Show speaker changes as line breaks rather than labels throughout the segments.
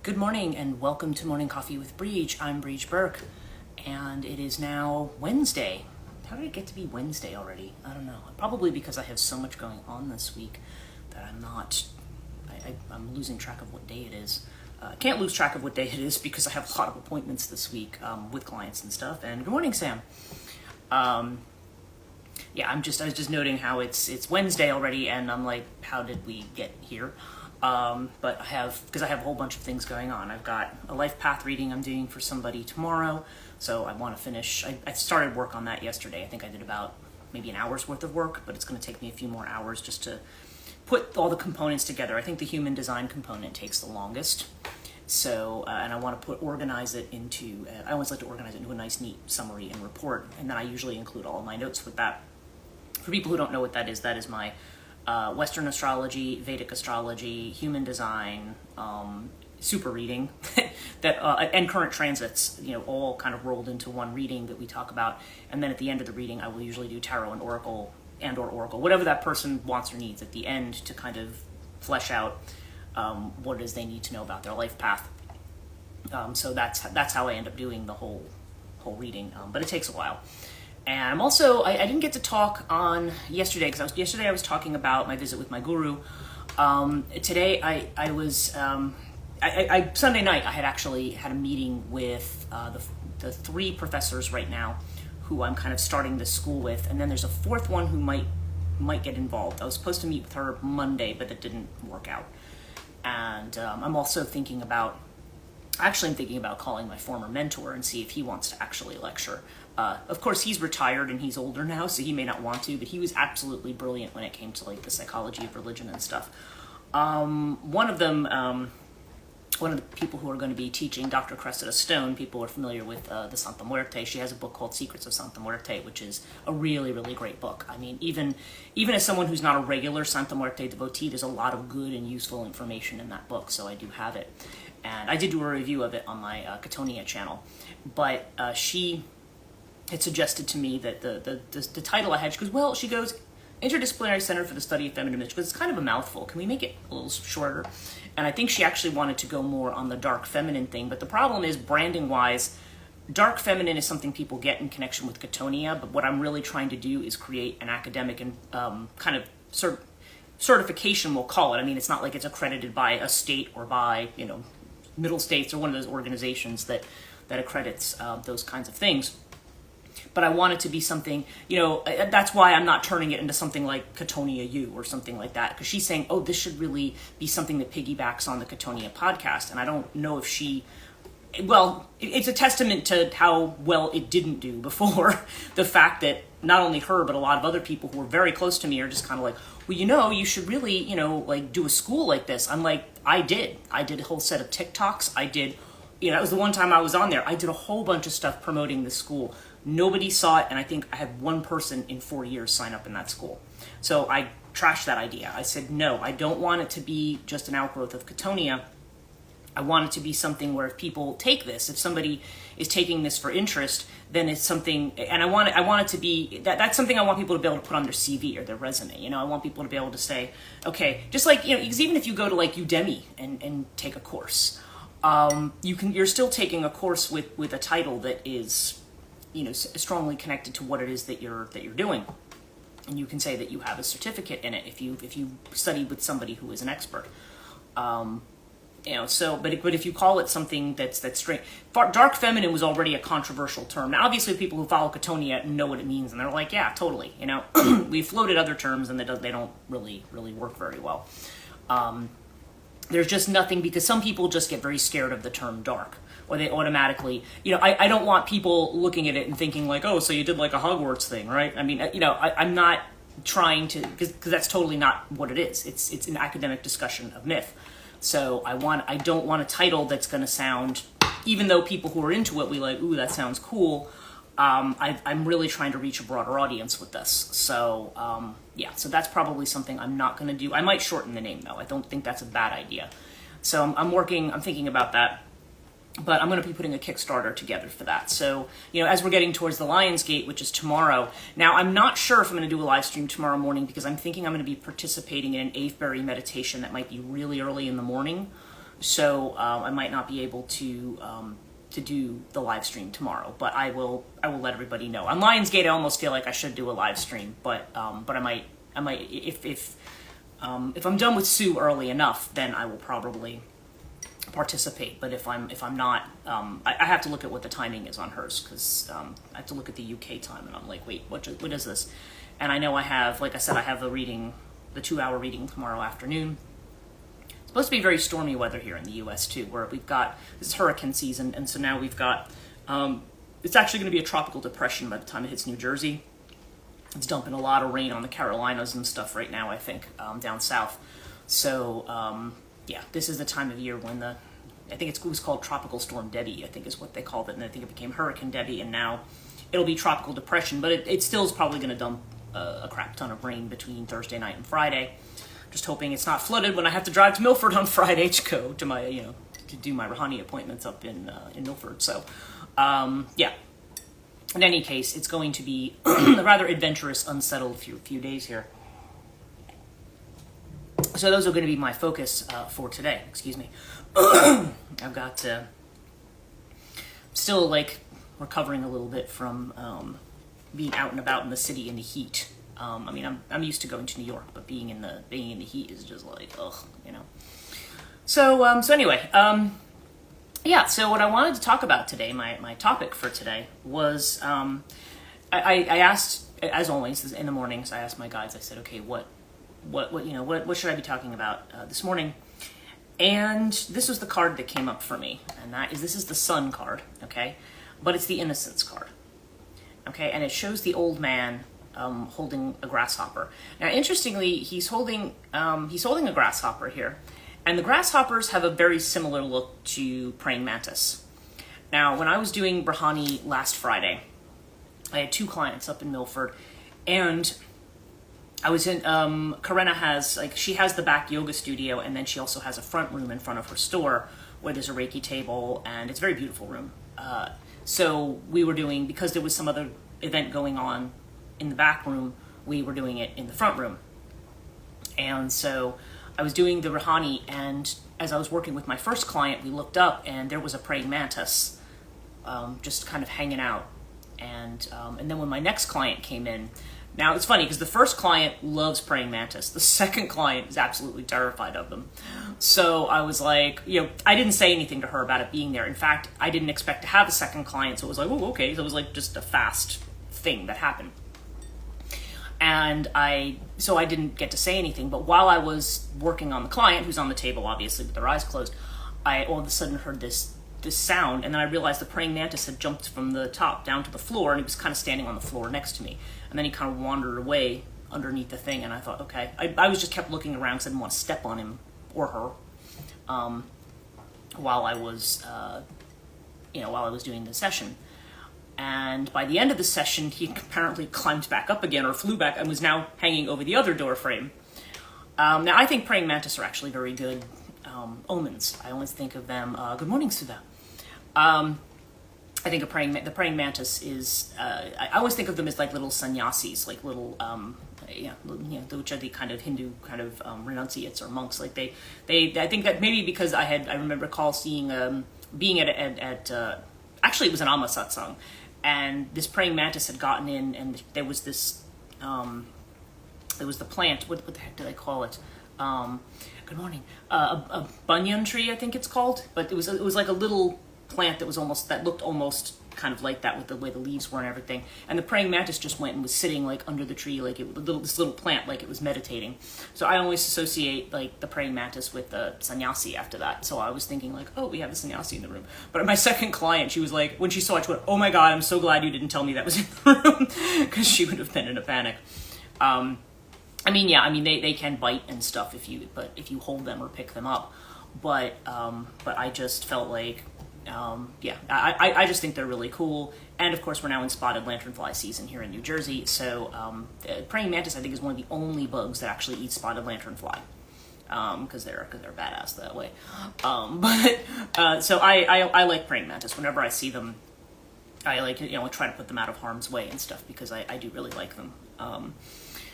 Good morning and welcome to Morning Coffee with Brigid. I'm Brigid Burke and it is now Wednesday. How did it get to be Wednesday already? I don't know. Probably because I have so much going on this week that I'm losing track of what day it is. I can't lose track of what day it is because I have a lot of appointments this week with clients and stuff. And good morning, Sam. I was just noting how it's Wednesday already, and I'm like, how did we get here? But because I have a whole bunch of things going on. I've got a life path reading I'm doing for somebody tomorrow, so I want to finish. I started work on that yesterday. I think I did about maybe an hour's worth of work, but it's going to take me a few more hours just to put all the components together. I think the human design component takes the longest. So, and I want to organize it into, I always like to organize it into a nice, neat summary and report, and then I usually include all of my notes with that. For people who don't know what that is my Western astrology, Vedic astrology, human design, super reading, and current transits, all kind of rolled into one reading that we talk about. And then at the end of the reading, I will usually do tarot and oracle, whatever that person wants or needs at the end to kind of flesh out what it is they need to know about their life path. So that's how I end up doing the whole reading, but it takes a while. And I'm also, I didn't get to talk on yesterday, because yesterday I was talking about my visit with my guru. Today I was, Sunday night I had actually had a meeting with the three professors right now who I'm kind of starting this school with, and then there's a fourth one who might get involved. I was supposed to meet with her Monday, but it didn't work out. And I'm also thinking about calling my former mentor and see if he wants to actually lecture. Of course, he's retired and he's older now, so he may not want to, but he was absolutely brilliant when it came to like the psychology of religion and stuff. One of the people who are going to be teaching, Dr. Cressida Stone, people are familiar with the Santa Muerte. She has a book called Secrets of Santa Muerte, which is a really, really great book. I mean, even as someone who's not a regular Santa Muerte devotee, there's a lot of good and useful information in that book, so I do have it. And I did do a review of it on my Katonia channel, but she had suggested to me that the title I had, she goes, Interdisciplinary Center for the Study of Feminine Mystery, because it's kind of a mouthful. Can we make it a little shorter? And I think she actually wanted to go more on the dark feminine thing, but the problem is, branding-wise, dark feminine is something people get in connection with Katonia, but what I'm really trying to do is create an academic and kind of certification, we'll call it. I mean, it's not like it's accredited by a state or by, Middle States or one of those organizations that accredits those kinds of things. But I want it to be something, that's why I'm not turning it into something like Katonia U or something like that. Because she's saying, this should really be something that piggybacks on the Katonia podcast. And I don't know if it's a testament to how well it didn't do before. The fact that not only her, but a lot of other people who are very close to me are just kind of like, well, you should really, do a school like this. I'm like, I did a whole set of TikToks. I did, that was the one time I was on there. I did a whole bunch of stuff promoting this school. Nobody saw it, and I think I had one person in 4 years sign up in that school. So I trashed that idea. I said, no, I don't want it to be just an outgrowth of Katonia. I want it to be something where if people take this, if somebody is taking this for interest, then it's something, and I want it to be, that's something I want people to be able to put on their CV or their resume. I want people to be able to say, okay, just like, because even if you go to like Udemy and take a course, you're still taking a course with a title that is, strongly connected to what it is that you're doing. And you can say that you have a certificate in it if you studied with somebody who is an expert. But if you call it something that's straight, dark feminine was already a controversial term. Now, obviously, people who follow Katonia know what it means, and they're like, yeah, totally. We've floated other terms, and they don't really work very well. There's just nothing, because some people just get very scared of the term dark, or they automatically, I don't want people looking at it and thinking like, oh, so you did like a Hogwarts thing, right? I mean, I'm not trying to, because that's totally not what it is. It's an academic discussion of myth. So I don't want a title that's going to sound, even though people who are into it, we like, ooh, that sounds cool. I'm really trying to reach a broader audience with this. So, so that's probably something I'm not going to do. I might shorten the name, though. I don't think that's a bad idea. So I'm thinking about that. But I'm going to be putting a Kickstarter together for that. So, as we're getting towards the Lionsgate, which is tomorrow. Now, I'm not sure if I'm going to do a live stream tomorrow morning, because I'm thinking I'm going to be participating in an Avebury meditation that might be really early in the morning. So I might not be able to do the live stream tomorrow, but I will let everybody know. On Lionsgate, I almost feel like I should do a live stream, but I might if I'm done with Sue early enough, then I will probably participate. But if I'm not, I have to look at what the timing is on hers, because I have to look at the UK time, and I'm like, wait, what is this? And I know I have, like I said, I have the 2-hour reading tomorrow afternoon. It's supposed to be very stormy weather here in the US too, where we've got, this is hurricane season, and so now we've got, it's actually going to be a tropical depression by the time it hits New Jersey. It's dumping a lot of rain on the Carolinas and stuff right now, I think, down south. So, yeah, this is the time of year when I think it was called Tropical Storm Debbie, I think is what they called it, and I think it became Hurricane Debbie, and now it'll be Tropical Depression, but it still is probably going to dump a crap ton of rain between Thursday night and Friday. Just hoping it's not flooded when I have to drive to Milford on Friday to go to my, to do my Rouhani appointments up in Milford. So, yeah. In any case, it's going to be a rather adventurous, unsettled few days here. So those are going to be my focus for today. Excuse me. I've got still like recovering a little bit from being out and about in the city in the heat. I mean, I'm used to going to New York, but being in the heat is just like, ugh, So anyway, yeah. So what I wanted to talk about today, my topic for today was, I asked, as always, in the mornings, I asked my guides. I said, okay, what should I be talking about this morning? And this was the card that came up for me, and this is the Sun card, okay, but it's the Innocence card, okay, and it shows the old man holding a grasshopper. Now, interestingly, he's holding a grasshopper here, and the grasshoppers have a very similar look to praying mantis. Now, when I was doing Rouhani last Friday, I had 2 clients up in Milford, and I was in, Karena she has the back yoga studio, and then she also has a front room in front of her store where there's a Reiki table, and it's a very beautiful room. So we were doing, because there was some other event going on in the back room, we were doing it in the front room. And so I was doing the Rouhani, and as I was working with my first client, we looked up, and there was a praying mantis just kind of hanging out. And then when my next client came in, now it's funny because the first client loves praying mantis. The second client is absolutely terrified of them. So I was like, I didn't say anything to her about it being there. In fact, I didn't expect to have a second client. So it was like, oh, okay. So it was like just a fast thing that happened. And so I didn't get to say anything. But while I was working on the client, who's on the table, obviously, with their eyes closed, I all of a sudden heard this sound, and then I realized the praying mantis had jumped from the top down to the floor, and he was kind of standing on the floor next to me. And then he kind of wandered away underneath the thing, and I thought, okay. I was just kept looking around because I didn't want to step on him or her while I was doing the session. And by the end of the session, he apparently climbed back up again, or flew back, and was now hanging over the other door frame. Now, I think praying mantis are actually very good omens. I always think of them. Good morning, Sudha. I think the praying mantis is. I always think of them as like little sannyasis, like little, which are the kind of Hindu kind of renunciates or monks. Like they. I think that maybe because I remember seeing being at actually it was an Amma satsang, and this praying mantis had gotten in, and there was this. There was the plant. What the heck did I call it? Good morning. A banyan tree, I think it's called, but it was like a little plant that looked almost kind of like that with the way the leaves were and everything. And the praying mantis just went and was sitting like under the tree, like this little plant, like it was meditating. So I always associate like the praying mantis with the sannyasi after that. So I was thinking like, oh, we have a sannyasi in the room. But my second client, she was like, when she saw it, she went, oh my God, I'm so glad you didn't tell me that was in the room, because she would have been in a panic. They can bite and stuff if you hold them or pick them up, but I just felt like, I just think they're really cool. And of course, we're now in spotted lanternfly season here in New Jersey, so praying mantis I think is one of the only bugs that actually eat spotted lanternfly, because they're badass that way. So I like praying mantis. Whenever I see them, I like try to put them out of harm's way and stuff, because I do really like them.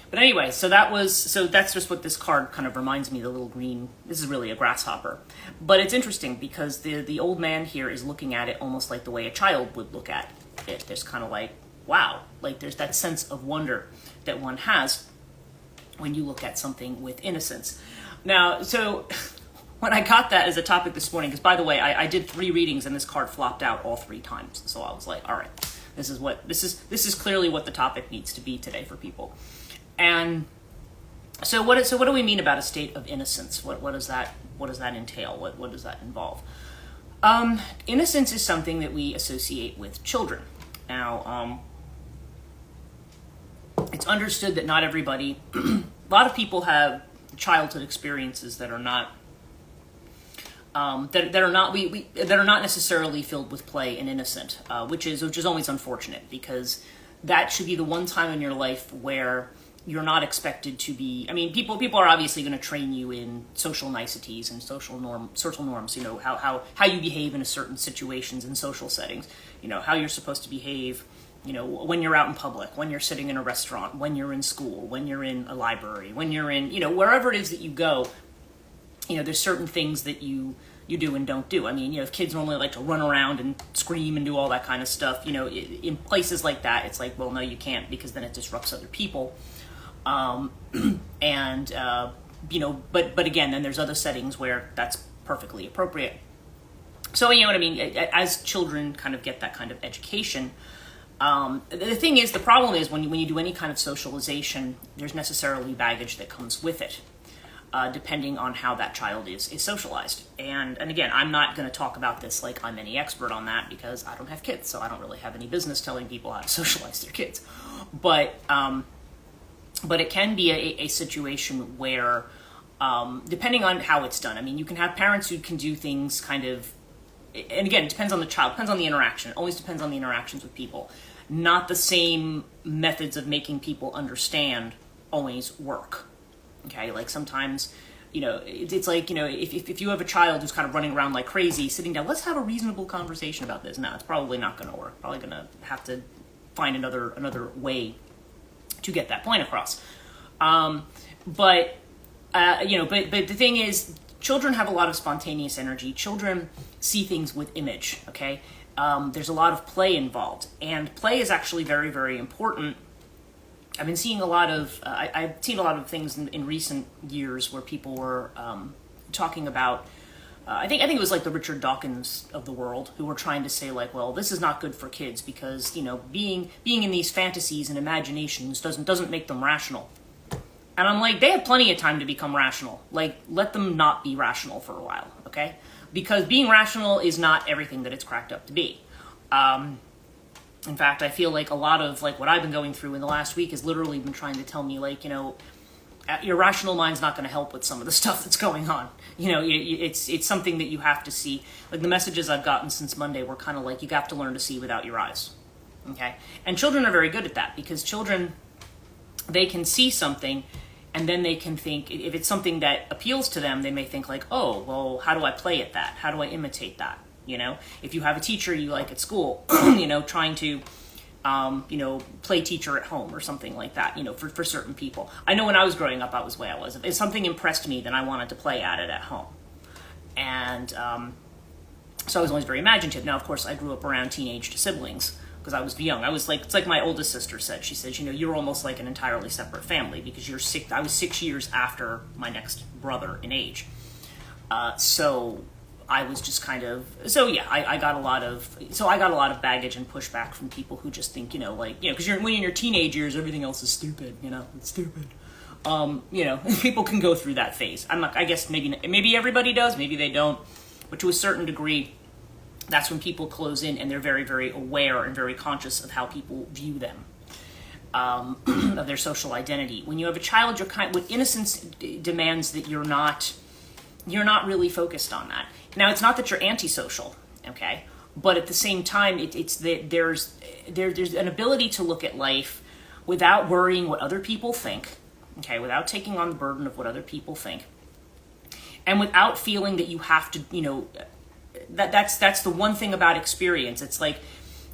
But anyway, so that's just what this card kind of reminds me, the little green, this is really a grasshopper. But it's interesting because the old man here is looking at it almost like the way a child would look at it. There's kind of like, wow, like there's that sense of wonder that one has when you look at something with innocence. Now, so when I got that as a topic this morning, because by the way, I did 3 readings and this card flopped out all 3 times. So I was like, all right, this is clearly what the topic needs to be today for people. And so what do we mean about a state of innocence? What does that entail? What does that involve? Innocence is something that we associate with children. Now, it's understood that not everybody, a lot of people have childhood experiences that are not that are not necessarily filled with play and innocent, which is always unfortunate, because that should be the one time in your life where you're not expected to be. I mean, people are obviously going to train you in social niceties and social norms. You know, how you behave in certain situations and social settings. You know, how you're supposed to behave. You know, when you're out in public, when you're sitting in a restaurant, when you're in school, when you're in a library, when you're in, you know, wherever it is that you go. You know, there's certain things that you do and don't do. I mean, you know, if kids normally like to run around and scream and do all that kind of stuff, you know, in places like that, it's like, well, no, you can't, because then it disrupts other people. You know, but again, then there's other settings where that's perfectly appropriate. So, you know what I mean? As children kind of get that kind of education, the thing is, the problem is when you do any kind of socialization, there's necessarily baggage that comes with it, depending on how that child is socialized. And again, I'm not going to talk about this like I'm any expert on that, because I don't have kids, so I don't really have any business telling people how to socialize their kids. But it can be a situation where, depending on how it's done, I mean, you can have parents who can do things kind of, and again, it depends on the child, depends on the interaction. It always depends on the interactions with people. Not the same methods of making people understand always work. Okay, like sometimes, you know, it's like, you know, if you have a child who's kind of running around like crazy, sitting down, let's have a reasonable conversation about this. No, it's probably not going to work. Probably going to have to find another way to get that point across. You know, but the thing is, children have a lot of spontaneous energy. Children see things with image, okay? There's a lot of play involved, and play is actually very, very important. I've been seeing a lot of, I've seen a lot of things in recent years where people were talking about, I think it was like the Richard Dawkins of the world, who were trying to say like, well, this is not good for kids because, you know, being in these fantasies and imaginations doesn't make them rational. And I'm like, they have plenty of time to become rational. Like, let them not be rational for a while, okay? Because being rational is not everything that it's cracked up to be. In fact, I feel like a lot of like what I've been going through in the last week has literally been trying to tell me, like, you know, your rational mind's not going to help with some of the stuff that's going on. You know, it's something that you have to see. Like the messages I've gotten since Monday were kind of like, you have to learn to see without your eyes. Okay? And children are very good at that, because children, they can see something and then they can think, if it's something that appeals to them, they may think like, oh, well, how do I play at that? How do I imitate that? You know, if you have a teacher you like at school, you know, trying to, you know, play teacher at home or something like that, you know, for certain people. I know when I was growing up, I was the way I was. If something impressed me, then I wanted to play at it at home. And so I was always very imaginative. Now, of course, I grew up around teenage siblings because I was young. I was like, it's like my oldest sister said. She said, you know, you're almost like an entirely separate family because I was 6 years after my next brother in age. So I was just kind of, so yeah, I got a lot of baggage and pushback from people who just think, you know, like, you know, because when you're in your teenage years, everything else is stupid, you know, it's stupid. You know, people can go through that phase. I guess maybe everybody does, maybe they don't, but to a certain degree, that's when people close in and they're very, very aware and very conscious of how people view them, of their social identity. When you have a child, what innocence demands that you're not really focused on that. Now, it's not that you're antisocial, okay? But at the same time, it's that there's an ability to look at life without worrying what other people think, okay? Without taking on the burden of what other people think, and without feeling that you have to, you know, that's the one thing about experience. It's like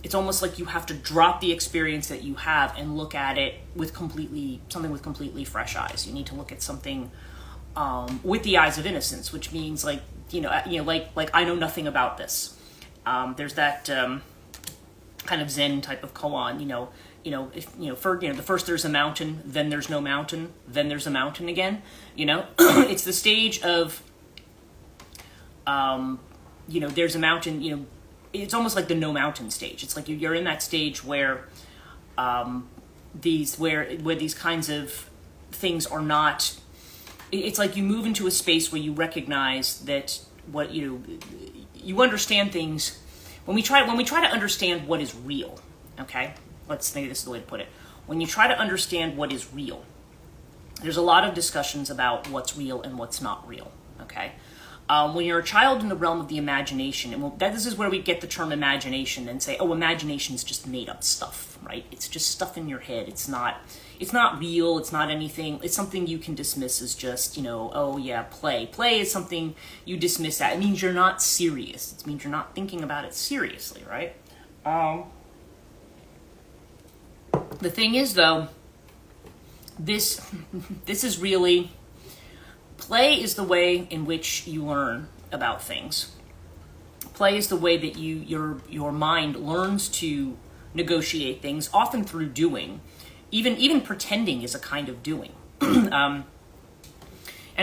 it's almost like you have to drop the experience that you have and look at it with something with completely fresh eyes. You need to look at something with the eyes of innocence, which means like I know nothing about this. There's that kind of Zen type of koan, the first there's a mountain, then there's no mountain, then there's a mountain again. It's the stage of there's a mountain. It's almost like the no mountain stage. It's like you're in that stage where these kinds of things are not. It's like you move into a space where you recognize that what you understand things. When we try to understand what is real, okay? Maybe this is the way to put it. When you try to understand what is real, there's a lot of discussions about what's real and what's not real, okay? When you're a child in the realm of the imagination, and this is where we get the term imagination and say, oh, imagination's just made up stuff, right? It's just stuff in your head. It's not real. It's not anything. It's something you can dismiss as just, oh yeah, play. Play is something you dismiss that. It means you're not serious. It means you're not thinking about it seriously, right? The thing is, though, this is really... Play is the way in which you learn about things. Play is the way that your mind learns to negotiate things, often through doing. Even pretending is a kind of doing. And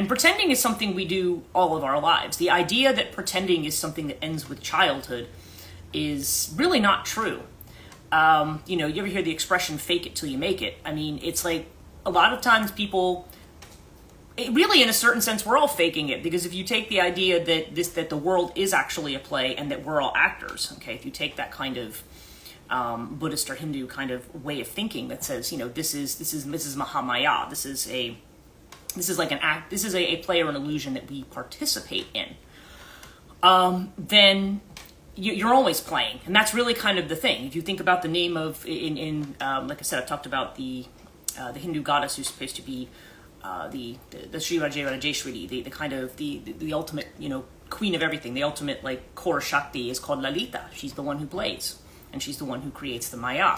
pretending is something we do all of our lives. The idea that pretending is something that ends with childhood is really not true. You ever hear the expression, fake it till you make it? I mean, it's like a lot of times people... Really, in a certain sense, we're all faking it, because if you take the idea that the world is actually a play and that we're all actors, okay, if you take that kind of Buddhist or Hindu kind of way of thinking that says, this is Mahamaya, this is like an act, this is a play or an illusion that we participate in, then you're always playing, and that's really kind of the thing. If you think about the name of like I said, I've talked about the Hindu goddess who's supposed to be the Sri Rajeshwari, the kind of the ultimate, queen of everything, the ultimate like core Shakti is called Lalita. She's the one who plays, and she's the one who creates the Maya.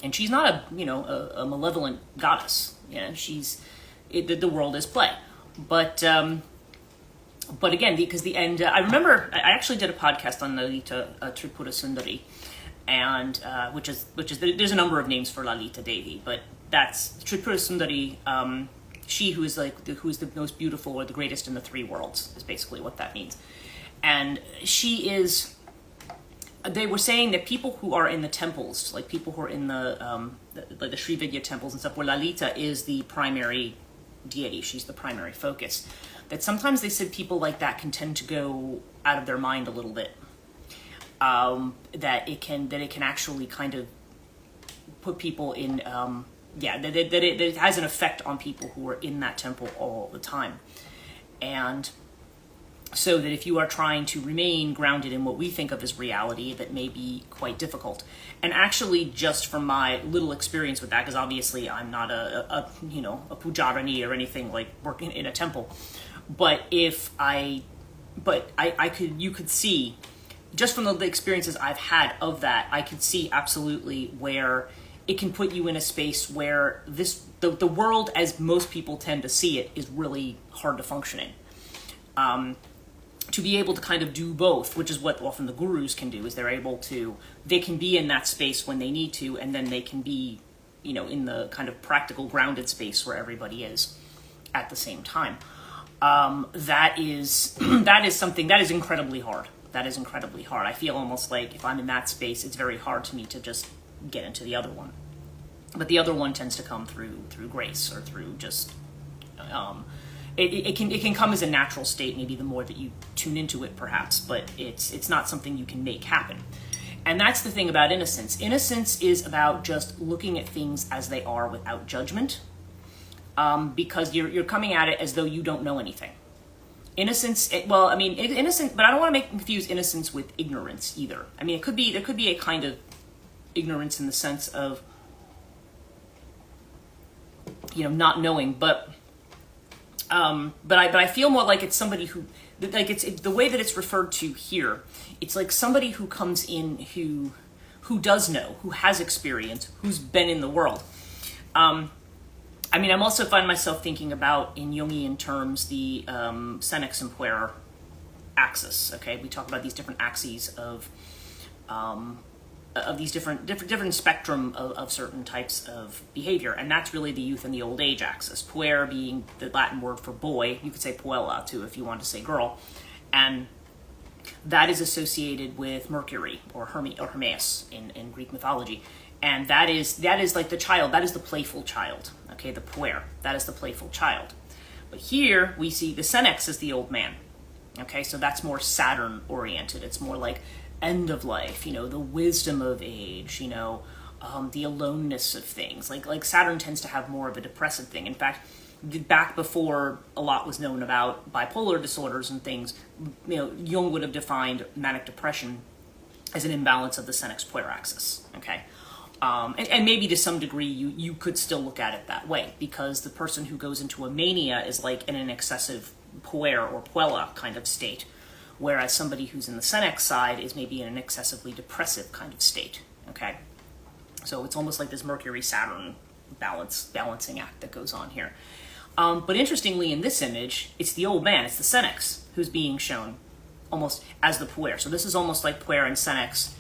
And she's not a malevolent goddess. The world is play. But again, because I remember I actually did a podcast on Lalita Tripura Sundari, and which is there's a number of names for Lalita Devi, but that's Tripura Sundari. She who is the most beautiful or the greatest in the three worlds is basically what that means. And she is. They were saying that people who are in the temples, like people who are in the Sri Vidya temples and stuff, where Lalita is the primary deity, she's the primary focus. That sometimes they said people like that can tend to go out of their mind a little bit. That it can actually kind of put people in. That it has an effect on people who are in that temple all the time. And so that if you are trying to remain grounded in what we think of as reality, that may be quite difficult. And actually, just from my little experience with that, because obviously I'm not a pujarani or anything like working in a temple, but you could see, just from the experiences I've had of that, I could see absolutely where it can put you in a space where the world, as most people tend to see it, is really hard to function in. To be able to kind of do both, which is what often the gurus can do, is they can be in that space when they need to, and then they can be, in the kind of practical grounded space where everybody is at the same time. That is something that is incredibly hard. That is incredibly hard. I feel almost like if I'm in that space, it's very hard to me to just get into the other one. But the other one tends to come through grace, or through just it can come as a natural state, maybe the more that you tune into it, perhaps, but it's not something you can make happen. And that's the thing about innocence. Innocence is about just looking at things as they are without judgment, because you're coming at it as though you don't know anything. Innocence, innocent, but I don't want to confuse innocence with ignorance either. I mean, there could be a kind of ignorance in the sense of, not knowing, but I feel more like it's somebody who, like it's the way that it's referred to here. It's like somebody who comes in who who does know, who has experience, who's been in the world. I mean, I'm also find myself thinking about, in Jungian terms, the Senex and Puer axis. Okay, we talk about these different axes of these different spectrum of certain types of behavior, and that's really the youth and the old age axis. Puer being the Latin word for boy. You could say puella too if you want to say girl, and that is associated with Mercury or Hermes in Greek mythology. And that is like the child, that is the playful child, okay, the puer, that is the playful child. But here we see the senex as the old man, okay, so that's more Saturn oriented. It's more like end of life, you know, the wisdom of age, you know, the aloneness of things. Like Saturn tends to have more of a depressive thing. In fact, back before a lot was known about bipolar disorders and things, you know, Jung would have defined manic depression as an imbalance of the senex-puer axis, okay? And maybe to some degree you could still look at it that way, because the person who goes into a mania is like in an excessive puer or puella kind of state, whereas somebody who's in the senex side is maybe in an excessively depressive kind of state, okay? So it's almost like this Mercury-Saturn balancing act that goes on here. But interestingly, in this image, it's the old man, it's the senex, who's being shown almost as the puer. So this is almost like puer and senex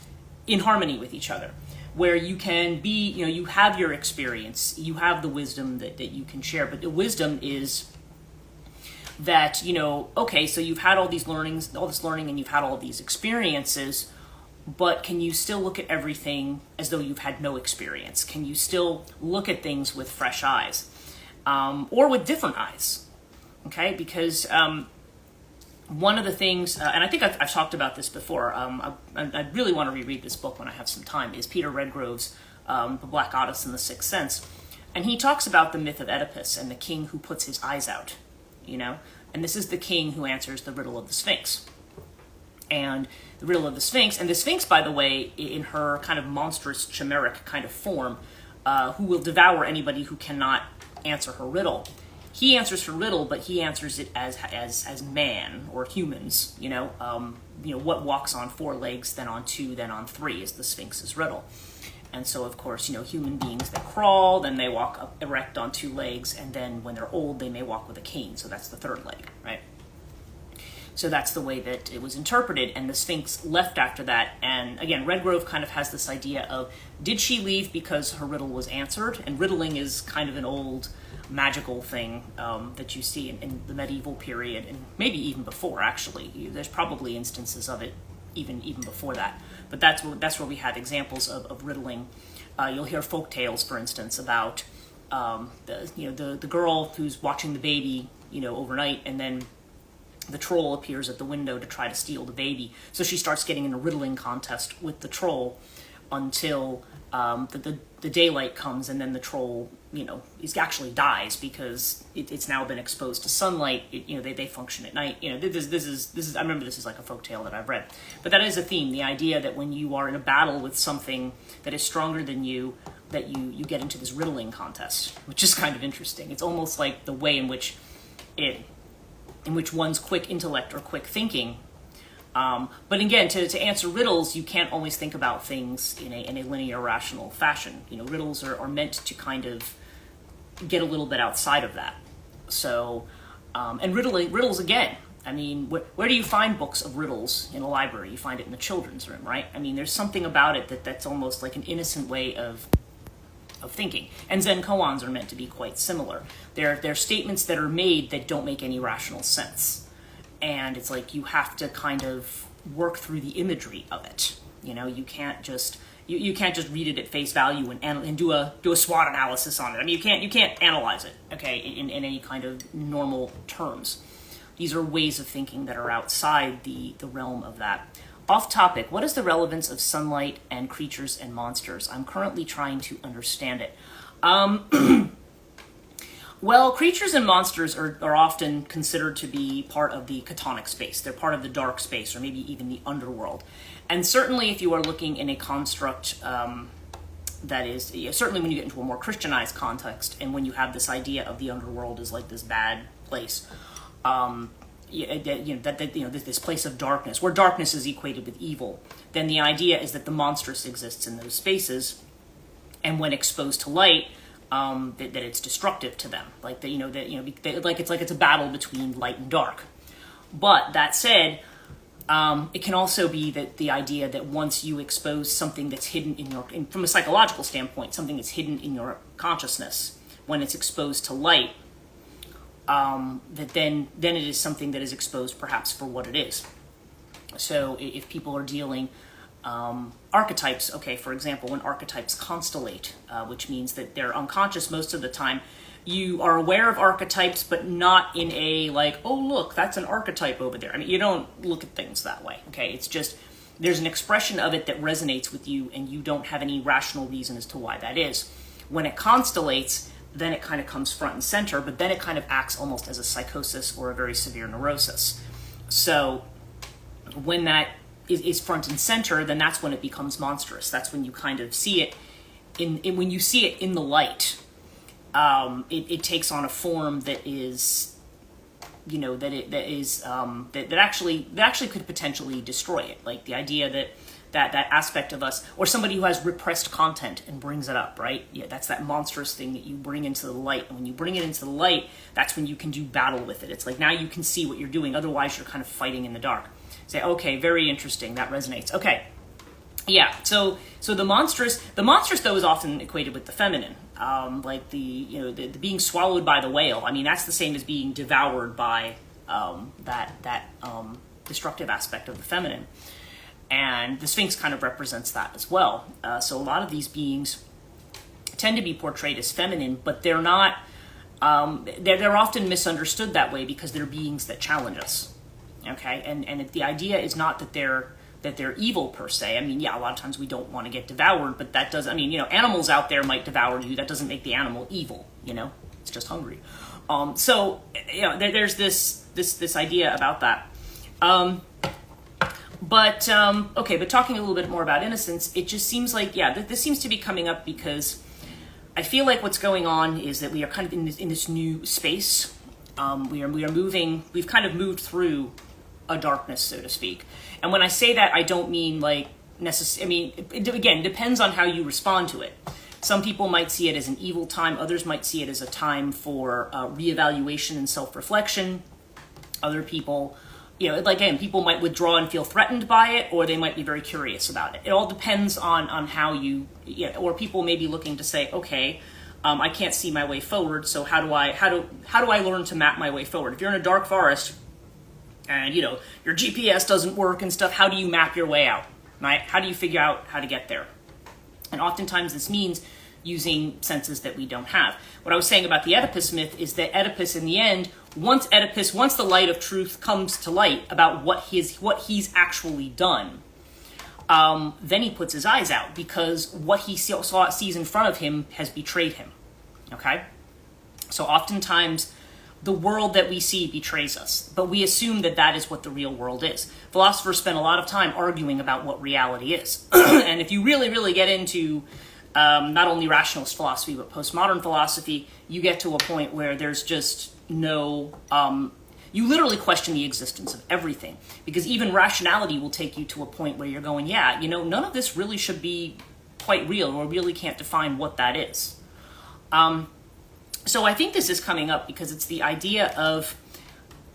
in harmony with each other, where you can be, you know, you have your experience, you have the wisdom that you can share, but the wisdom is that, you know, okay, so you've had all this learning, and you've had all these experiences, but can you still look at everything as though you've had no experience? Can you still look at things with fresh eyes, or with different eyes? Okay, because one of the things, and I think I've talked about this before, I really want to reread this book when I have some time, is Peter Redgrove's The Black Goddess and the Sixth Sense. And he talks about the myth of Oedipus and the king who puts his eyes out, you know? And this is the king who answers the riddle of the Sphinx. And the riddle of the Sphinx, and the Sphinx, by the way, in her kind of monstrous, chimeric kind of form, who will devour anybody who cannot answer her riddle. He answers her riddle, but he answers it as man or humans. You know, what walks on 4 legs, then on 2, then on 3 is the Sphinx's riddle. And so, of course, you know, human beings that crawl, then they walk up erect on 2 legs, and then when they're old, they may walk with a cane. So that's the 3rd leg, right? So that's the way that it was interpreted, and the Sphinx left after that. And again, Redgrove kind of has this idea of, did she leave because her riddle was answered? And riddling is kind of an old magical thing that you see in the medieval period, and maybe even before, actually. There's probably instances of it even before that. But that's where we have examples of riddling. You'll hear folk tales, for instance, about the girl who's watching the baby, you know, overnight, and then the troll appears at the window to try to steal the baby. So she starts getting in a riddling contest with the troll until the daylight comes, and then the troll, you know, actually dies because it's now been exposed to sunlight. They function at night. You know, this is. I remember this is like a folktale that I've read, but that is a theme. The idea that when you are in a battle with something that is stronger than you, that you get into this riddling contest, which is kind of interesting. It's almost like the way in which one's quick intellect or quick thinking. But again, to answer riddles, you can't always think about things in a linear, rational fashion. You know, riddles are meant to kind of get a little bit outside of that. So, and riddles again. I mean, where do you find books of riddles in a library? You find it in the children's room, right? I mean, there's something about it that's almost like an innocent way of thinking. And Zen koans are meant to be quite similar. They're statements that are made that don't make any rational sense. And it's like you have to kind of work through the imagery of it. You know, you can't just you can't just read it at face value and do a SWOT analysis on it. I mean, you can't analyze it, okay, in any kind of normal terms. These are ways of thinking that are outside the realm of that. Off topic, what is the relevance of sunlight and creatures and monsters? I'm currently trying to understand it. Well, creatures and monsters are often considered to be part of the chthonic space. They're part of the dark space, or maybe even the underworld. And certainly if you are looking in a construct that is, certainly when you get into a more Christianized context, and when you have this idea of the underworld as like this bad place, this place of darkness, where darkness is equated with evil, then the idea is that the monstrous exists in those spaces, and when exposed to light, that it's destructive to them. Like it's a battle between light and dark. But that said, it can also be that the idea that once you expose something that's hidden from a psychological standpoint, something that's hidden in your consciousness, when it's exposed to light, that then it is something that is exposed perhaps for what it is. So if people are dealing archetypes, okay, for example, when archetypes constellate, which means that they're unconscious most of the time, you are aware of archetypes, but not in a like, oh, look, that's an archetype over there. I mean, you don't look at things that way, okay? It's just, there's an expression of it that resonates with you, and you don't have any rational reason as to why that is. When it constellates, then it kind of comes front and center, but then it kind of acts almost as a psychosis or a very severe neurosis. So when that is front and center, then that's when it becomes monstrous. That's when you kind of see it when you see it in the light. It takes on a form that is, that actually could potentially destroy it. Like the idea that aspect of us, or somebody who has repressed content and brings it up, right? Yeah, that's that monstrous thing that you bring into the light. And when you bring it into the light, that's when you can do battle with it. It's like now you can see what you're doing. Otherwise, you're kind of fighting in the dark. Say, okay, very interesting. That resonates. Okay. Yeah, so the monstrous though is often equated with the feminine, like the being swallowed by the whale. I mean, that's the same as being devoured by that destructive aspect of the feminine, and the Sphinx kind of represents that as well. So a lot of these beings tend to be portrayed as feminine, but they're not. They're often misunderstood that way because they're beings that challenge us. Okay, and the idea is not that they're evil per se. I mean, yeah, a lot of times we don't want to get devoured, but that doesn't, animals out there might devour you. That doesn't make the animal evil, it's just hungry. There's this idea about that. But talking a little bit more about Innocence, it just seems like, this seems to be coming up because I feel like what's going on is that we are kind of in this new space. We've kind of moved through a darkness, so to speak. And when I say that, I don't mean like it again depends on how you respond to it. Some people might see it as an evil time. Others might see it as a time for reevaluation and self-reflection. Other people, people might withdraw and feel threatened by it, or they might be very curious about it. It all depends on how or people may be looking to say, okay, I can't see my way forward, so how do I learn to map my way forward? If you're in a dark forest, and your GPS doesn't work and stuff, how do you map your way out, right? How do you figure out how to get there? And oftentimes this means using senses that we don't have. What I was saying about the Oedipus myth is that Oedipus, in the end, once the light of truth comes to light about what he's actually done, then he puts his eyes out because what he sees in front of him has betrayed him. Okay? So oftentimes the world that we see betrays us, but we assume that is what the real world is. Philosophers spend a lot of time arguing about what reality is. And if you really, really get into not only rationalist philosophy, but postmodern philosophy, you get to a point where there's just no... you literally question the existence of everything, because even rationality will take you to a point where you're going, none of this really should be quite real, or really can't define what that is. So I think this is coming up because it's the idea of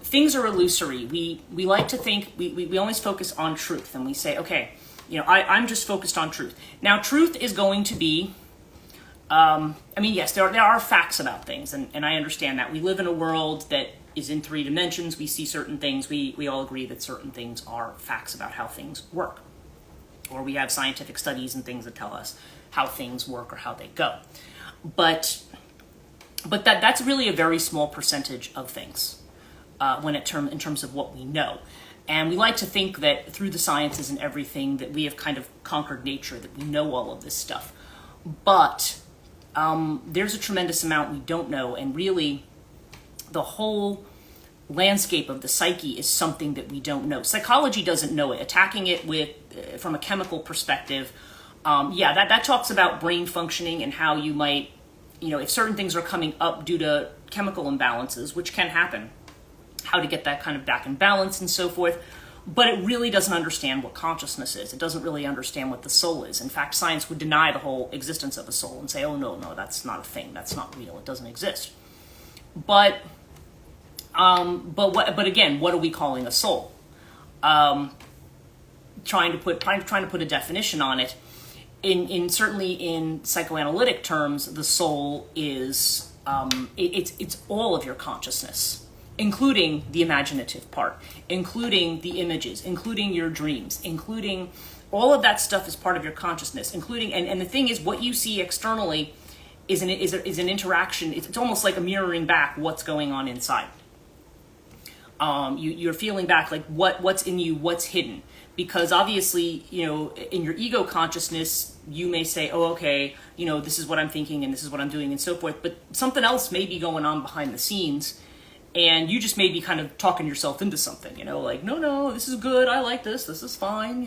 things are illusory. We like to think, we always focus on truth, and we say, okay, I'm just focused on truth. Now, truth is going to be, yes, there are facts about things, and I understand that. We live in a world that is in 3 dimensions. We see certain things. We all agree that certain things are facts about how things work. Or we have scientific studies and things that tell us how things work or how they go. But that's really a very small percentage of things in terms of what we know. And we like to think that through the sciences and everything that we have kind of conquered nature, that we know all of this stuff. But there's a tremendous amount we don't know, and really the whole landscape of the psyche is something that we don't know. Psychology doesn't know it. Attacking it from a chemical perspective, that talks about brain functioning and how you might, if certain things are coming up due to chemical imbalances, which can happen, how to get that kind of back in balance and so forth. But it really doesn't understand what consciousness is. It doesn't really understand what the soul is. In fact, science would deny the whole existence of a soul and say, oh, no, that's not a thing. That's not real. It doesn't exist. But again, what are we calling a soul? Trying to put a definition on it. Certainly in psychoanalytic terms, the soul is it's all of your consciousness, including the imaginative part, including the images, including your dreams, including all of that stuff is part of your consciousness, including, and the thing is, what you see externally is an interaction. It's almost like a mirroring back what's going on inside. You're feeling back like what's in you, what's hidden. Because obviously, in your ego consciousness, you may say, oh, okay, this is what I'm thinking and this is what I'm doing and so forth. But something else may be going on behind the scenes. And you just may be kind of talking yourself into something, like, no, this is good. I like this. This is fine,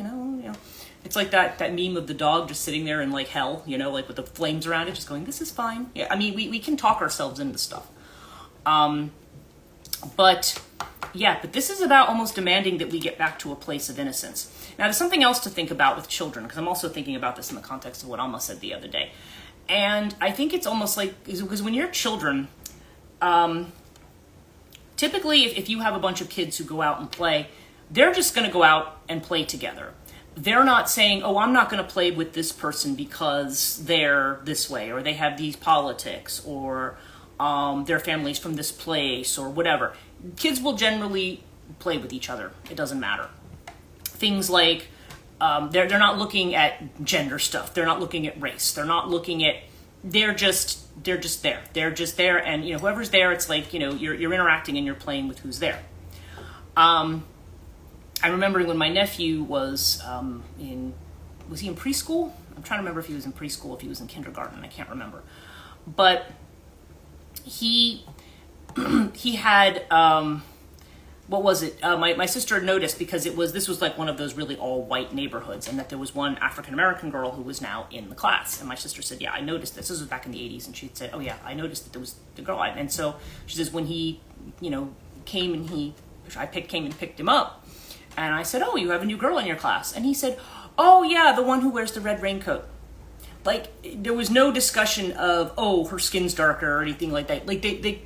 It's like that meme of the dog just sitting there in like hell, like with the flames around it, just going, this is fine. Yeah, I mean, we can talk ourselves into stuff. But this is about almost demanding that we get back to a place of innocence. Now, there's something else to think about with children, because I'm also thinking about this in the context of what Alma said the other day. And I think it's almost like, because when you're children, typically, if you have a bunch of kids who go out and play, they're just going to go out and play together. They're not saying, oh, I'm not going to play with this person because they're this way, or they have these politics, or their family's from this place, or whatever. Kids will generally play with each other. It doesn't matter. Things like, they're not looking at gender stuff. They're not looking at race. They're not looking at, they're just there. They're just there, and whoever's there, it's like you're interacting and you're playing with who's there. I remember when my nephew was he in preschool? I'm trying to remember if he was in preschool, if he was in kindergarten. I can't remember, but he had what was it? My sister noticed, because this was like one of those really all white neighborhoods, and that there was one African-American girl who was now in the class. And my sister said, yeah, I noticed this. This was back in the 80s. And she said, oh yeah, I noticed that there was the girl. And so she says, when he, came and picked him up. And I said, oh, you have a new girl in your class. And he said, oh yeah, the one who wears the red raincoat. Like, there was no discussion of, oh, her skin's darker or anything like that. Like, they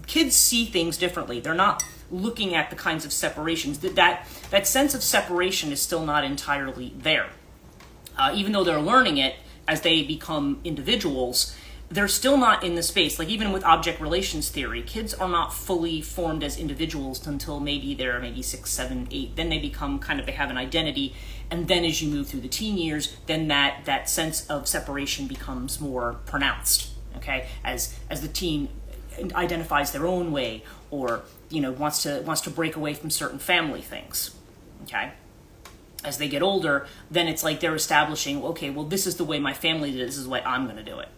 kids see things differently. They're not looking at the kinds of separations. That sense of separation is still not entirely there. Even though they're learning it as they become individuals, they're still not in the space. Like, even with object relations theory, kids are not fully formed as individuals until they're 6, 7, 8. Then they become they have an identity. And then as you move through the teen years, then that sense of separation becomes more pronounced. Okay, as the teen identifies their own way, or wants to break away from certain family things. Okay, as they get older, then it's like they're establishing, okay, well, this is the way my family did it, this is the way I'm going to do it.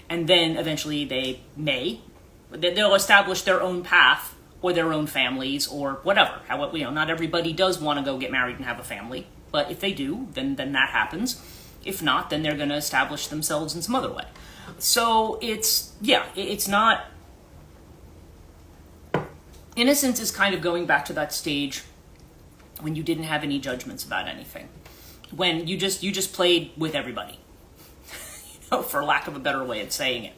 And then eventually they'll establish their own path, or their own families, or whatever. Not everybody does want to go get married and have a family, but if they do, then that happens. If not, then they're going to establish themselves in some other way. So it's not. Innocence is kind of going back to that stage when you didn't have any judgments about anything, when you just played with everybody, for lack of a better way of saying it.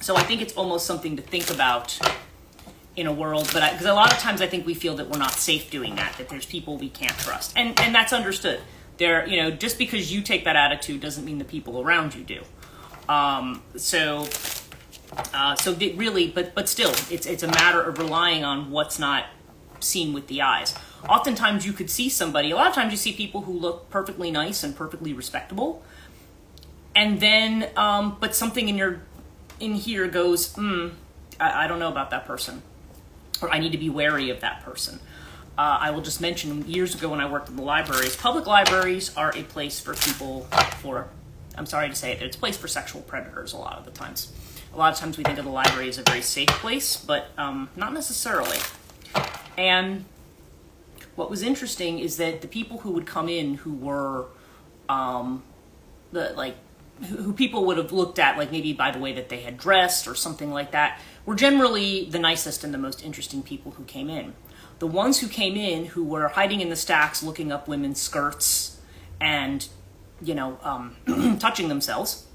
So I think it's almost something to think about in a world, but because a lot of times I think we feel that we're not safe doing that there's people we can't trust, and that's understood. Just because you take that attitude doesn't mean the people around you do. But still, it's a matter of relying on what's not seen with the eyes. Oftentimes you could see somebody, a lot of times you see people who look perfectly nice and perfectly respectable, and then, but something in here goes, I don't know about that person, or I need to be wary of that person. I will just mention, years ago when I worked in the libraries, public libraries are a place for people I'm sorry to say it, it's a place for sexual predators a lot of the times. A lot of times we think of the library as a very safe place, but not necessarily. And what was interesting is that the people who would come in who were who people would have looked at, like maybe by the way that they had dressed or something like that, were generally the nicest and the most interesting people who came in. The ones who came in who were hiding in the stacks, looking up women's skirts and, touching themselves.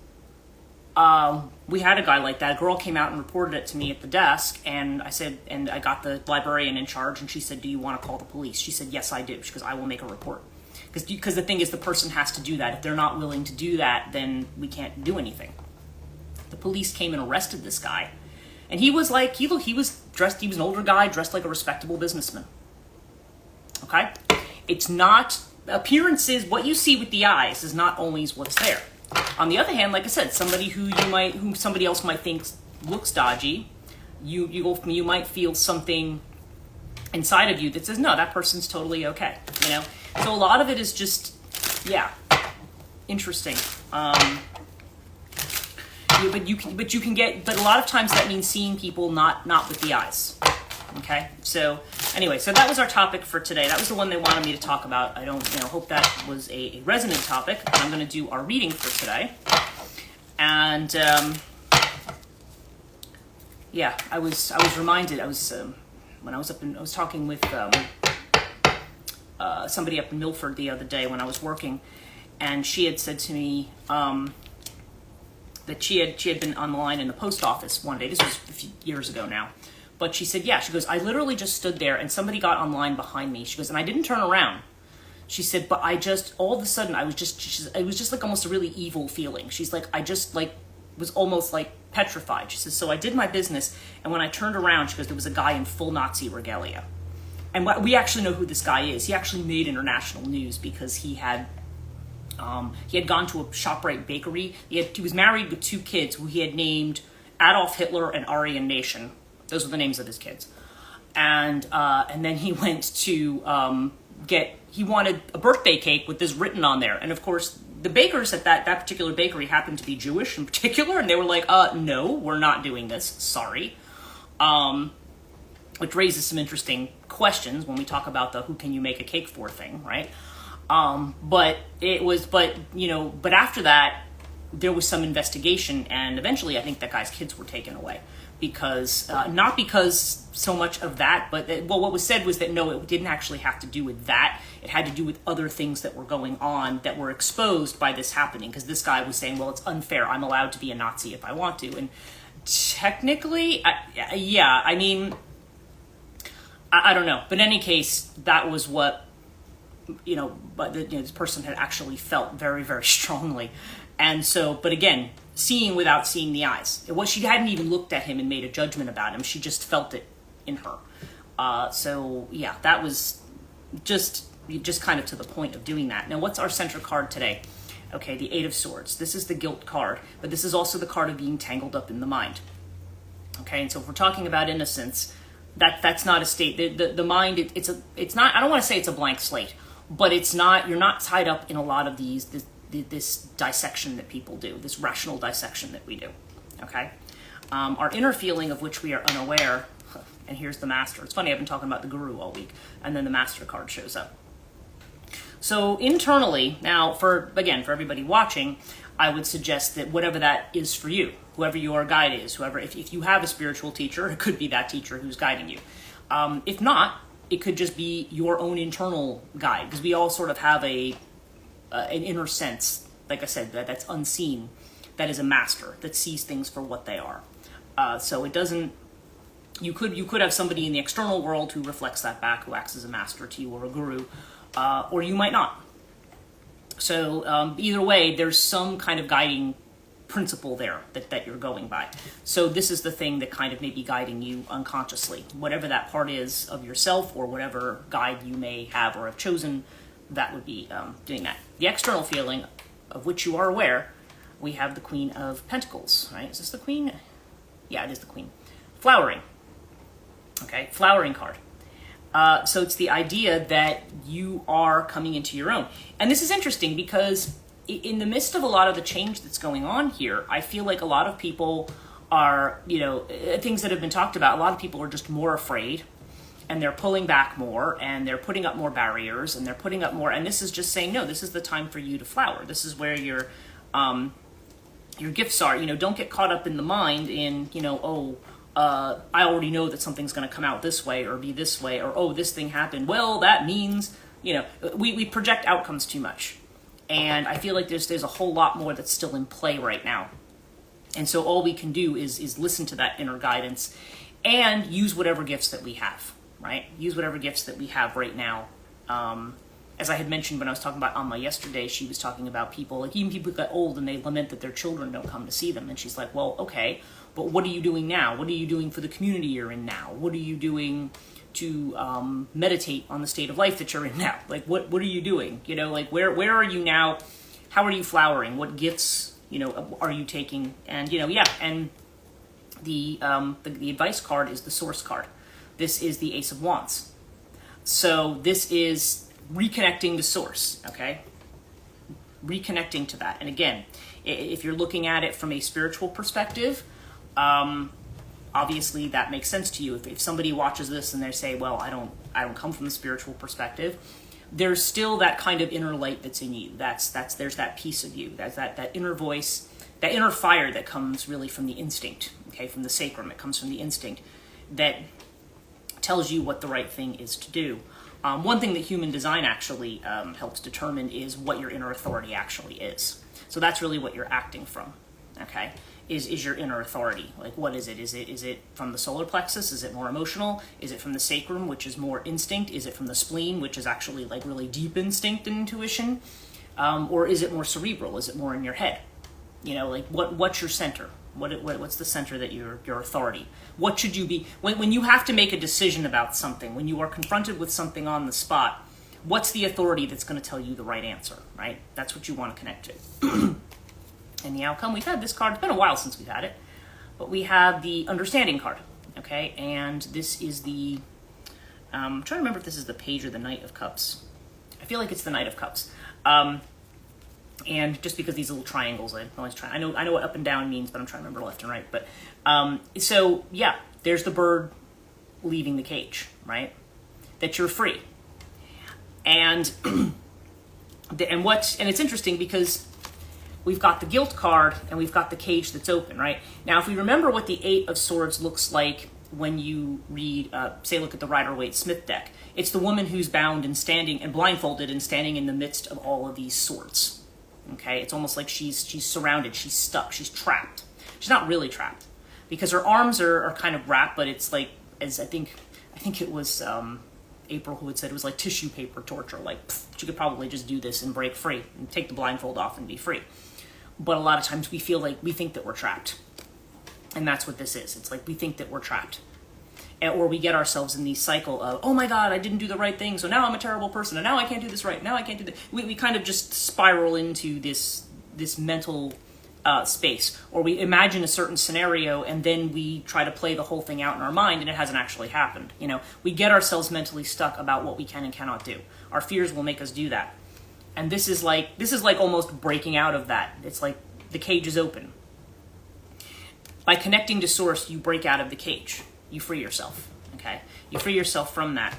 We had a guy like that. A girl came out and reported it to me at the desk, and I said, and I got the librarian in charge, and she said, "Do you want to call the police?" She said, "Yes, I do." She goes, "I will make a report." Because the thing is, the person has to do that. If they're not willing to do that, then we can't do anything. The police came and arrested this guy. And he was like, he was dressed, he was an older guy dressed like a respectable businessman. Okay? It's not, appearances, what you see with the eyes is not always what's there. On the other hand, like I said, somebody who somebody else might think looks dodgy, you might feel something inside of you that says, no, that person's totally okay, So a lot of it is just, interesting. But you can get, but a lot of times that means seeing people not with the eyes. Okay. So anyway, so that was our topic for today. That was the one they wanted me to talk about. I don't, hope that was a resonant topic. I'm going to do our reading for today. And, I was reminded, when I was talking with, somebody up in Milford the other day when I was working, and she had said to me, that she had been on the line in the post office one day. This was a few years ago now. But she said, she goes, I literally just stood there and somebody got online behind me. She goes, and I didn't turn around. She said, but I just, all of a sudden, it was just like almost a really evil feeling. She's like, I just like, was almost like petrified. She says, so I did my business. And when I turned around, she goes, there was a guy in full Nazi regalia. And we actually know who this guy is. He actually made international news because he had gone to a ShopRite bakery. He was married with 2 kids who he had named Adolf Hitler and Aryan Nation. Those were the names of his kids. And then he went to he wanted a birthday cake with this written on there. And of course, the bakers at that particular bakery happened to be Jewish in particular. And they were like, no, we're not doing this. Sorry. Which raises some interesting questions when we talk about the who can you make a cake for thing, right? But after that, there was some investigation, and eventually I think that guy's kids were taken away because, not because so much of that, but what was said was that no, it didn't actually have to do with that. It had to do with other things that were going on that were exposed by this happening, because this guy was saying, well, it's unfair. I'm allowed to be a Nazi if I want to. And technically, I mean, I don't know. But in any case, that was what, this person had actually felt very, very strongly. And so, but again, seeing without seeing the eyes. She hadn't even looked at him and made a judgment about him. She just felt it in her. That was just kind of to the point of doing that. Now, what's our center card today? Okay, the 8 of Swords. This is the guilt card, but this is also the card of being tangled up in the mind. Okay, and so if we're talking about innocence, that's not a state. The mind, it's not, I don't want to say it's a blank slate, but it's not, you're not tied up in a lot of this dissection that people do, this rational dissection that we do, okay? Our inner feeling of which we are unaware, and here's the Master. It's funny, I've been talking about the Guru all week, and then the Master card shows up. So internally, now for everybody watching, I would suggest that whatever that is for you, whoever your guide is, if you have a spiritual teacher, it could be that teacher who's guiding you. If not, it could just be your own internal guide, because we all sort of have an inner sense, like I said, that's unseen, that is a master, that sees things for what they are. So it doesn't, you could have somebody in the external world who reflects that back, who acts as a master to you or a guru, or you might not. So either way, there's some kind of guiding principle there that you're going by. So this is the thing that kind of may be guiding you unconsciously. Whatever that part is of yourself or whatever guide you may have or have chosen, that would be doing that. The external feeling of which you are aware, we have the Queen of Pentacles, right? Is this the Queen? Yeah, it is the Queen. Flowering. Okay, flowering card. So it's the idea that you are coming into your own. And this is interesting because in the midst of a lot of the change that's going on here, I feel like a lot of people are, things that have been talked about, a lot of people are just more afraid and they're pulling back more and they're putting up more barriers and they're putting up more. And this is just saying, no, this is the time for you to flower. This is where you're, your gifts are. Don't get caught up in the mind in, I already know that something's going to come out this way or be this way, or, oh, this thing happened. Well, that means, we project outcomes too much. And I feel like there's a whole lot more that's still in play right now. And so all we can do is listen to that inner guidance and use whatever gifts that we have, right? Use whatever gifts that we have right now. As I had mentioned when I was talking about Amma yesterday, she was talking about people, like even people who got old and they lament that their children don't come to see them. And she's like, well, okay, but what are you doing now? What are you doing for the community you're in now? What are you doing to meditate on the state of life that you're in now? Like, what are you doing? Where are you now? How are you flowering? What gifts, are you taking? And, and the advice card is the source card. This is the Ace of Wands. So this is reconnecting to source, okay? Reconnecting to that. And again, if you're looking at it from a spiritual perspective, obviously that makes sense to you. If somebody watches this and they say, well, I don't come from the spiritual perspective, there's still that kind of inner light that's in you. There's that piece of you. That's that inner voice, that inner fire that comes really from the instinct, okay, from the sacrum. It comes from the instinct that tells you what the right thing is to do. One thing that human design actually helps determine is what your inner authority actually is. So that's really what you're acting from, okay? Is your inner authority. Like, what is it? Is it from the solar plexus? Is it more emotional? Is it from the sacrum, which is more instinct? Is it from the spleen, which is actually like really deep instinct and intuition? Or is it more cerebral? Is it more in your head? What's your center? What's the center that your authority? What should you be when you have to make a decision about something? When you are confronted with something on the spot, what's the authority that's going to tell you the right answer? Right? That's what you want to connect to. And the outcome, we've had this card. It's been a while since we've had it, but we have the understanding card. Okay, and this is the. I'm trying to remember if this is the Page or the Knight of Cups. I feel like it's the Knight of Cups. And just because these little triangles, I always try. I know what up and down means, but I'm trying to remember left and right. But so yeah, there's the bird leaving the cage, right? That you're free. And it's interesting because we've got the guilt card and we've got the cage that's open, right? Now, if we remember what the Eight of Swords looks like when you read, look at the Rider-Waite-Smith deck, it's the woman who's bound and standing and blindfolded and standing in the midst of all of these swords. Okay, it's almost like she's surrounded, she's stuck, she's trapped. She's not really trapped because her arms are kind of wrapped, but it's like, as I think it was April who had said, it was like tissue paper torture. Like, she could probably just do this and break free and take the blindfold off and be free. But a lot of times we think that we're trapped. And that's what this is. It's like we think that we're trapped. Or we get ourselves in the cycle of, oh my God, I didn't do the right thing, so now I'm a terrible person, and now I can't do this right, now I can't do that. We kind of just spiral into this mental space. Or we imagine a certain scenario, and then we try to play the whole thing out in our mind, and it hasn't actually happened. We get ourselves mentally stuck about what we can and cannot do. Our fears will make us do that. And this is like almost breaking out of that. It's like the cage is open. By connecting to source, you break out of the cage. You free yourself, okay? You free yourself from that.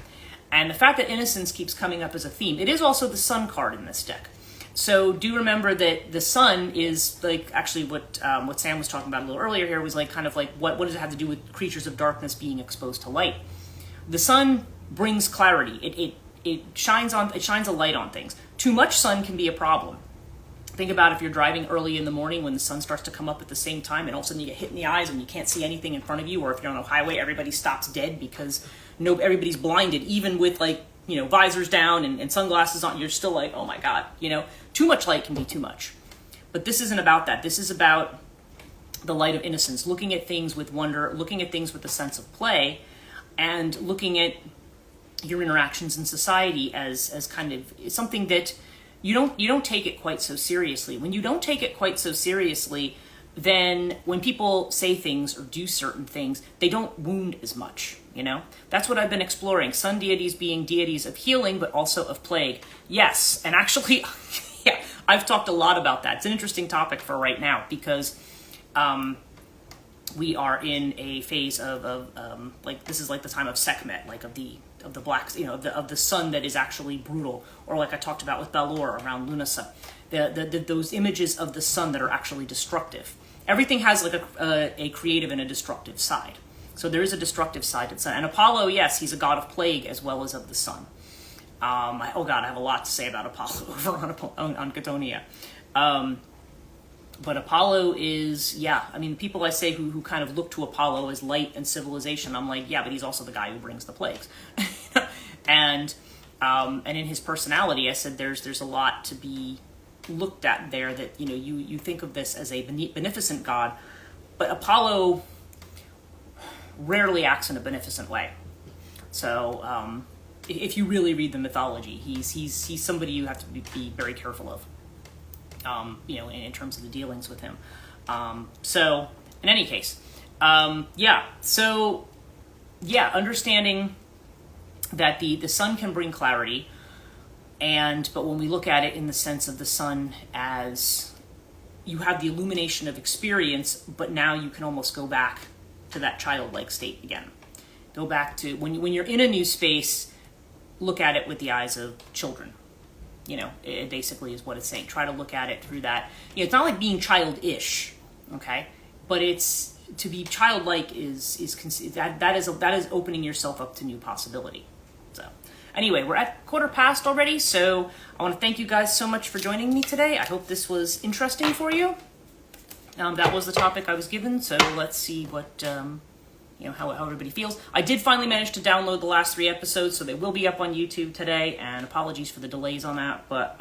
And the fact that innocence keeps coming up as a theme, it is also the sun card in this deck. So do remember that the sun is like actually what Sam was talking about a little earlier here was like kind of like what does it have to do with creatures of darkness being exposed to light? The sun brings clarity. It shines a light on things. Too much sun can be a problem. Think about if you're driving early in the morning when the sun starts to come up at the same time and all of a sudden you get hit in the eyes and you can't see anything in front of you, or if you're on a highway, everybody stops dead because everybody's blinded, even with visors down and sunglasses on, you're still like, oh my God, too much light can be too much. But this isn't about that. This is about the light of innocence, looking at things with wonder, looking at things with a sense of play, and looking at your interactions in society as kind of something that you don't take it quite so seriously. When you don't take it quite so seriously, then when people say things or do certain things, they don't wound as much, That's what I've been exploring. Sun deities being deities of healing, but also of plague. Yes, and actually, yeah, I've talked a lot about that. It's an interesting topic for right now because we are in a phase of this is like the time of Sekhmet, like of the of the blacks, of the sun that is actually brutal, or like I talked about with Balor around Lunasa, those images of the sun that are actually destructive. Everything has like a creative and a destructive side. So there is a destructive side to the sun. And Apollo, yes, he's a god of plague as well as of the sun. I have a lot to say about Apollo over on Gatonia. But Apollo is, people I say who kind of look to Apollo as light and civilization, I'm like, yeah, but he's also the guy who brings the plagues. and in his personality, I said there's a lot to be looked at there, that you think of this as a beneficent god, but Apollo rarely acts in a beneficent way. So if you really read the mythology, he's somebody you have to be very careful of, in terms of the dealings with him. So in any case, understanding that the sun can bring clarity, but when we look at it in the sense of the sun as you have the illumination of experience, but now you can almost go back to that childlike state again. Go back to when you're in a new space, look at it with the eyes of children. It basically is what it's saying. Try to look at it through that. It's not like being childish, okay? But it's to be childlike that is opening yourself up to new possibility. So anyway, we're at 1:15 already, so I want to thank you guys so much for joining me today. I hope this was interesting for you. That was the topic I was given, so let's see what how everybody feels. I did finally manage to download the last 3 episodes, so they will be up on YouTube today, and apologies for the delays on that, but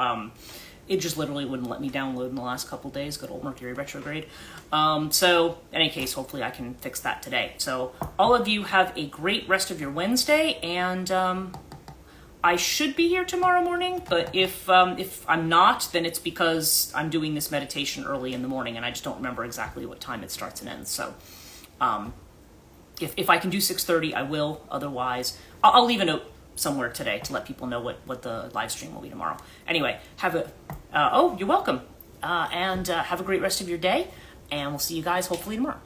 it just literally wouldn't let me download in the last couple days. Good old Mercury retrograde. So in any case, hopefully I can fix that today. So all of you have a great rest of your Wednesday, and I should be here tomorrow morning, but if I'm not, then it's because I'm doing this meditation early in the morning, and I just don't remember exactly what time it starts and ends. So if I can do 6:30, I will. Otherwise, I'll leave a note somewhere today to let people know what the live stream will be tomorrow. Anyway, you're welcome. And have a great rest of your day, and we'll see you guys hopefully tomorrow.